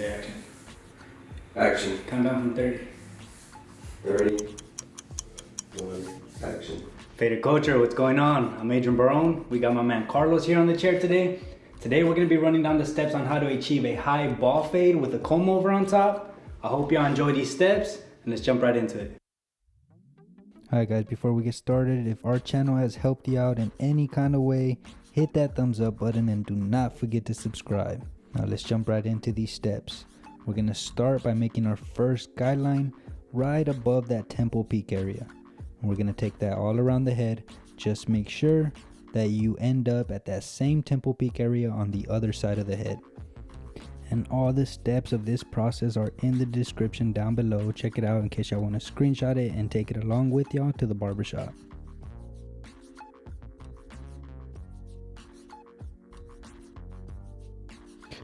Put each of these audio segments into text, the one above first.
Say action. Action. Count down from 30. 30. 1. Action. Faded Culture, what's going on? I'm Adrian Barron. We got my man Carlos here on the chair today. Today we're going to be running down the steps on how to achieve a high ball fade with a comb over on top. I hope y'all enjoy these steps, and let's jump right into it. Alright guys, before we get started, if our channel has helped you out in any kind of way, hit that thumbs up button and do not forget to subscribe. Now let's jump right into these steps. We're going to start by making our first guideline right above that temple peak area. And we're going to take that all around the head. Just make sure that you end up at that same temple peak area on the other side of the head. And all the steps of this process are in the description down below. Check it out in case y'all want to screenshot it and take it along with y'all to the barbershop.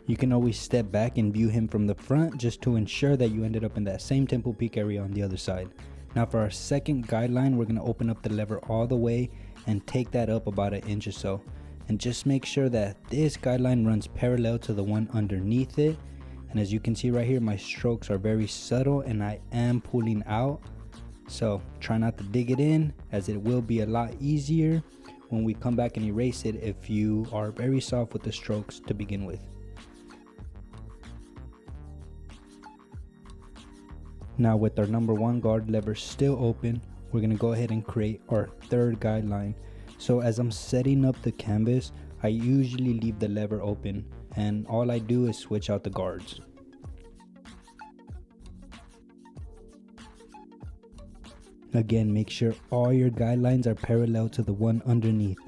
You can always step back and view him from the front just to ensure that you ended up in that same temple peak area on the other side. Now for our second guideline, we're going to open up the lever all the way and take that up about an inch or so. And just make sure that this guideline runs parallel to the one underneath it. And as you can see right here, my strokes are very subtle and I am pulling out. So try not to dig it in, as it will be a lot easier when we come back and erase it if you are very soft with the strokes to begin with. Now with our number one guard lever still open, we're going to go ahead and create our third guideline. So as I'm setting up the canvas, I usually leave the lever open and all I do is switch out the guards. Again, make sure all your guidelines are parallel to the one underneath.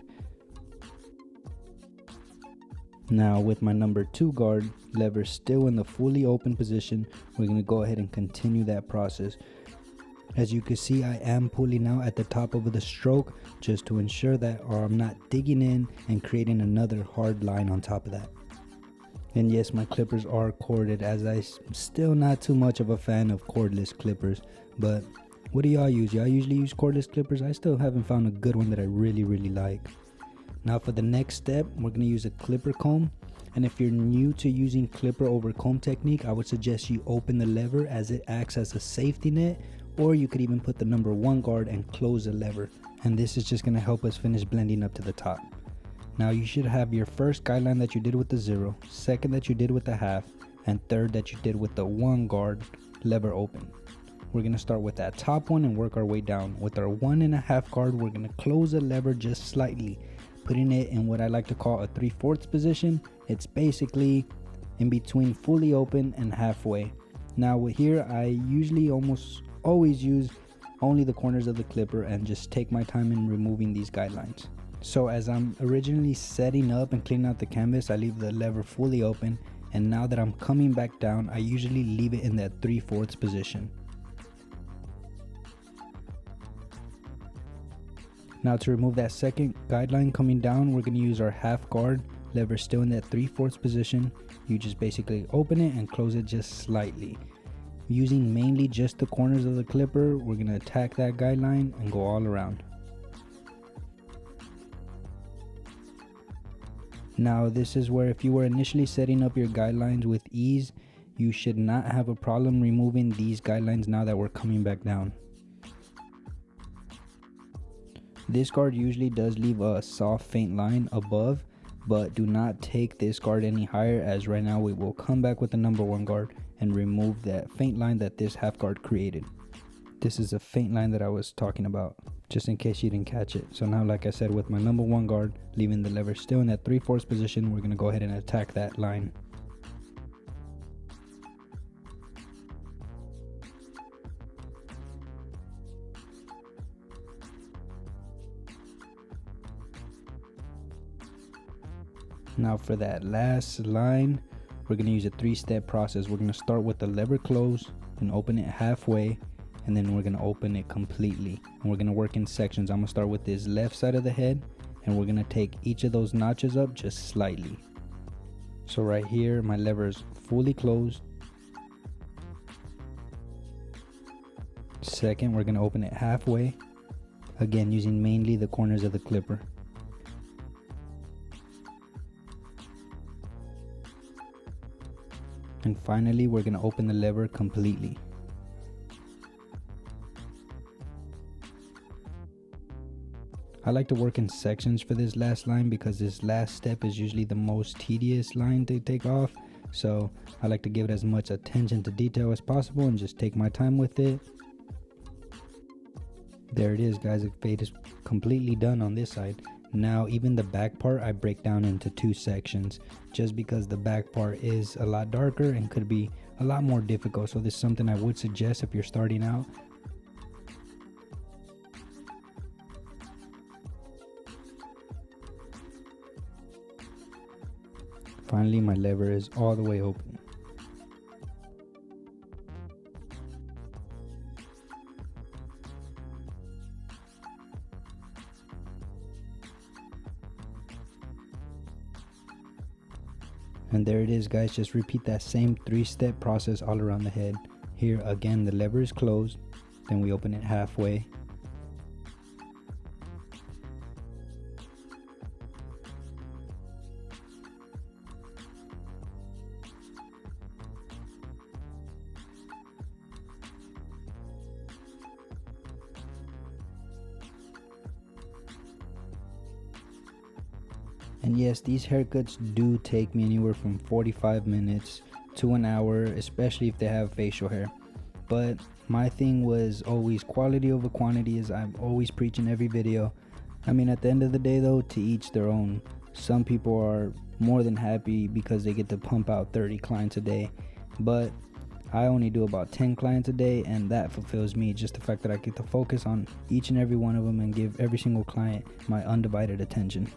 Now with my number 2 guard lever still in the fully open position, we're going to go ahead and continue that process. As you can see, I am pulling out at the top of the stroke just to ensure that I'm not digging in and creating another hard line on top of that. And yes, my clippers are corded, as I'm still not too much of a fan of cordless clippers. But what do y'all use? Y'all usually use cordless clippers? I still haven't found a good one that I really like. Now for the next step, we're going to use a clipper comb. And if you're new to using clipper over comb technique, I would suggest you open the lever as it acts as a safety net, or you could even put the number 1 guard and close the lever. And this is just going to help us finish blending up to the top. Now you should have your first guideline that you did with the 0, second that you did with the half, and third that you did with the 1 guard lever open. We're going to start with that top one and work our way down. With our 1.5 guard, we're going to close the lever just slightly, putting it in what I like to call a 3/4 position. It's basically in between fully open and halfway. Now here, I usually almost always use only the corners of the clipper and just take my time in removing these guidelines. So as I'm originally setting up and cleaning out the canvas, I leave the lever fully open, and now that I'm coming back down, I usually leave it in that 3/4 position. Now to remove that second guideline coming down, we're going to use our half guard lever still in that 3/4 position. You just basically open it and close it just slightly. Using mainly just the corners of the clipper, we're going to attack that guideline and go all around. Now this is where, if you were initially setting up your guidelines with ease, you should not have a problem removing these guidelines now that we're coming back down. This guard usually does leave a soft faint line above, but do not take this guard any higher, as right now we will come back with the number 1 guard and remove that faint line that this half guard created. This is a faint line that I was talking about, just in case you didn't catch it. So now, like I said, with my number 1 guard, leaving the lever still in that 3/4 position, we're going to go ahead and attack that line. Now for that last line, we're going to use a 3-step process. We're going to start with the lever close and open it halfway, and then we're going to open it completely. And we're going to work in sections. I'm going to start with this left side of the head, and we're going to take each of those notches up just slightly. So right here, my lever is fully closed. Second, we're going to open it halfway, again using mainly the corners of the clipper. And finally, we're gonna open the lever completely. I like to work in sections for this last line because this last step is usually the most tedious line to take off. So I like to give it as much attention to detail as possible and just take my time with it. There it is, guys. The fade is completely done on this side. Now even the back part I break down into 2 sections just because the back part is a lot darker and could be a lot more difficult. So this is something I would suggest if you're starting out. Finally, my lever is all the way open. And there it is, guys. Just repeat that same 3-step process all around the head. Here again, the lever is closed, then we open it halfway. And yes, these haircuts do take me anywhere from 45 minutes to an hour, especially if they have facial hair. But my thing was always quality over quantity, as I'm always preaching every video. I mean, at the end of the day though, to each their own. Some people are more than happy because they get to pump out 30 clients a day. But I only do about 10 clients a day, and that fulfills me. Just the fact that I get to focus on each and every one of them and give every single client my undivided attention.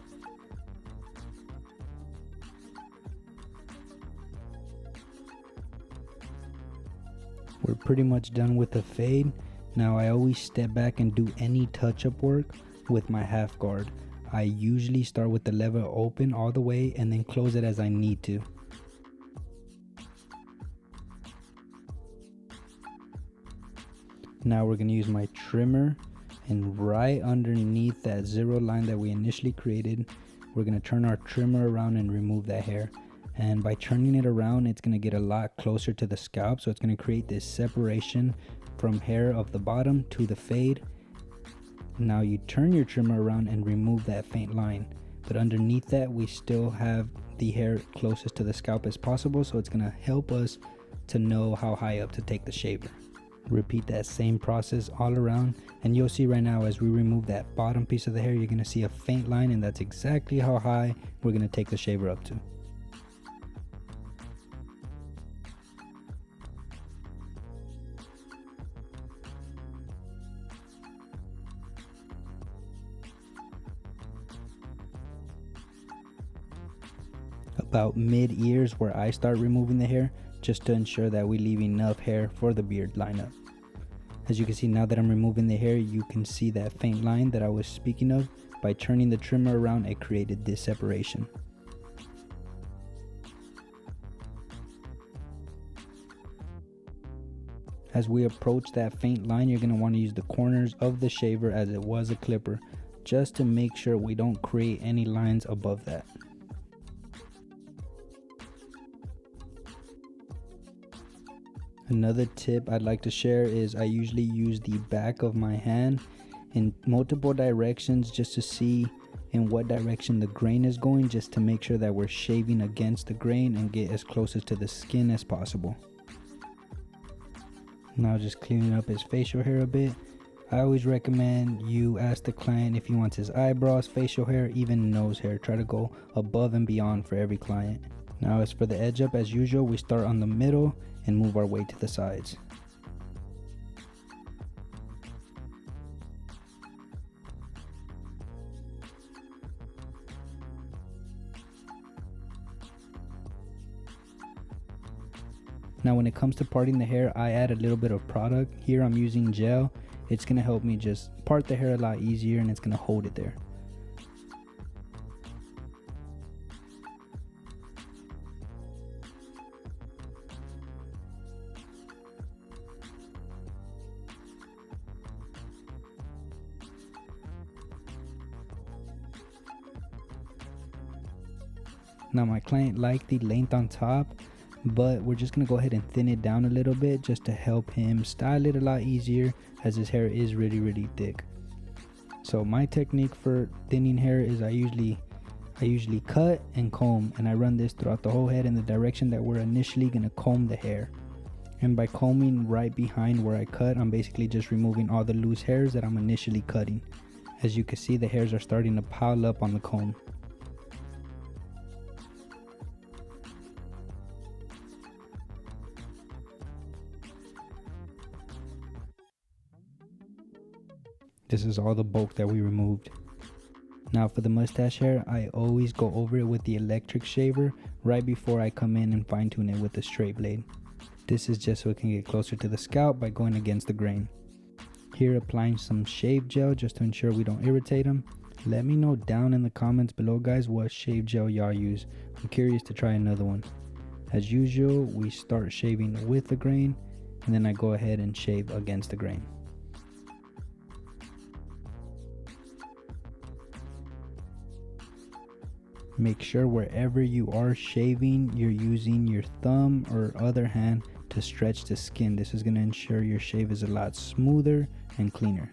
We're pretty much done with the fade. Now I always step back and do any touch-up work with my half guard. I usually start with the lever open all the way and then close it as I need to. Now we're going to use my trimmer, and right underneath that 0 line that we initially created, we're going to turn our trimmer around and remove that hair. And by turning it around, it's going to get a lot closer to the scalp, so it's going to create this separation from hair of the bottom to the fade. Now you turn your trimmer around and remove that faint line, but underneath that we still have the hair closest to the scalp as possible, so it's going to help us to know how high up to take the shaver. Repeat that same process all around, and you'll see right now as we remove that bottom piece of the hair, you're going to see a faint line, and that's exactly how high we're going to take the shaver up to. About mid-ears where I start removing the hair, just to ensure that we leave enough hair for the beard lineup. As you can see, now that I'm removing the hair, you can see that faint line that I was speaking of. By turning the trimmer around, it created this separation. As we approach that faint line, you're going to want to use the corners of the shaver as it was a clipper, just to make sure we don't create any lines above that. Another tip I'd like to share is I usually use the back of my hand in multiple directions just to see in what direction the grain is going, just to make sure that we're shaving against the grain and get as close to the skin as possible. Now just cleaning up his facial hair a bit. I always recommend you ask the client if he wants his eyebrows, facial hair, even nose hair. Try to go above and beyond for every client. Now as for the edge up, as usual, we start on the middle and move our way to the sides. Now when it comes to parting the hair, I add a little bit of product. Here I'm using gel. It's going to help me just part the hair a lot easier, and it's going to hold it there. Now my client liked the length on top, but we're just gonna go ahead and thin it down a little bit just to help him style it a lot easier, as his hair is really thick. So my technique for thinning hair is I usually cut and comb, and I run this throughout the whole head in the direction that we're initially gonna comb the hair. And by combing right behind where I cut, I'm basically just removing all the loose hairs that I'm initially cutting. As you can see, the hairs are starting to pile up on the comb. This is all the bulk that we removed. Now for the mustache hair, I always go over it with the electric shaver right before I come in and fine tune it with the straight blade. This is just so it can get closer to the scalp by going against the grain. Here applying some shave gel just to ensure we don't irritate them. Let me know down in the comments below, guys, what shave gel y'all use. I'm curious to try another one. As usual, we start shaving with the grain, and then I go ahead and shave against the grain. Make sure wherever you are shaving, you're using your thumb or other hand to stretch the skin. This is going to ensure your shave is a lot smoother and cleaner.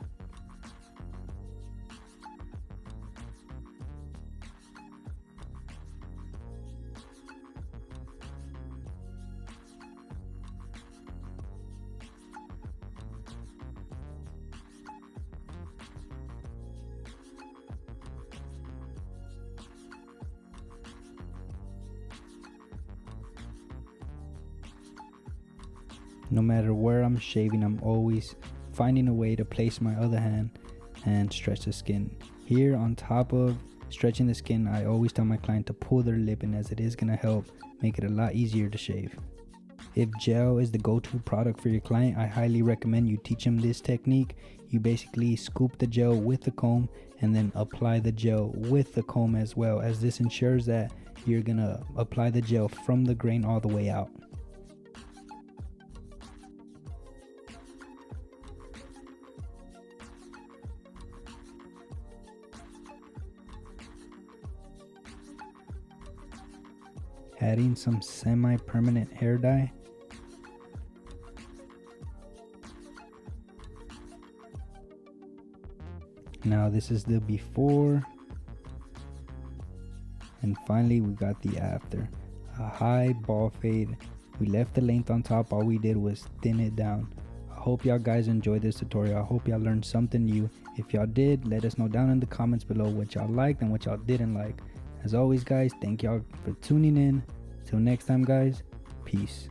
No matter where I'm shaving, I'm always finding a way to place my other hand and stretch the skin. Here on top of stretching the skin, I always tell my client to pull their lip in, as it is going to help make it a lot easier to shave. If gel is the go-to product for your client, I highly recommend you teach him this technique. You basically scoop the gel with the comb and then apply the gel with the comb as well, as this ensures that you're going to apply the gel from the grain all the way out. Adding some semi-permanent hair dye. Now this is the before, and finally we got the after. A high ball fade. We left the length on top, all we did was thin it down. I hope y'all guys enjoyed this tutorial. I hope y'all learned something new. If y'all did, let us know down in the comments below what y'all liked and what y'all didn't like. As always, guys, thank y'all for tuning in. Till next time, guys, peace.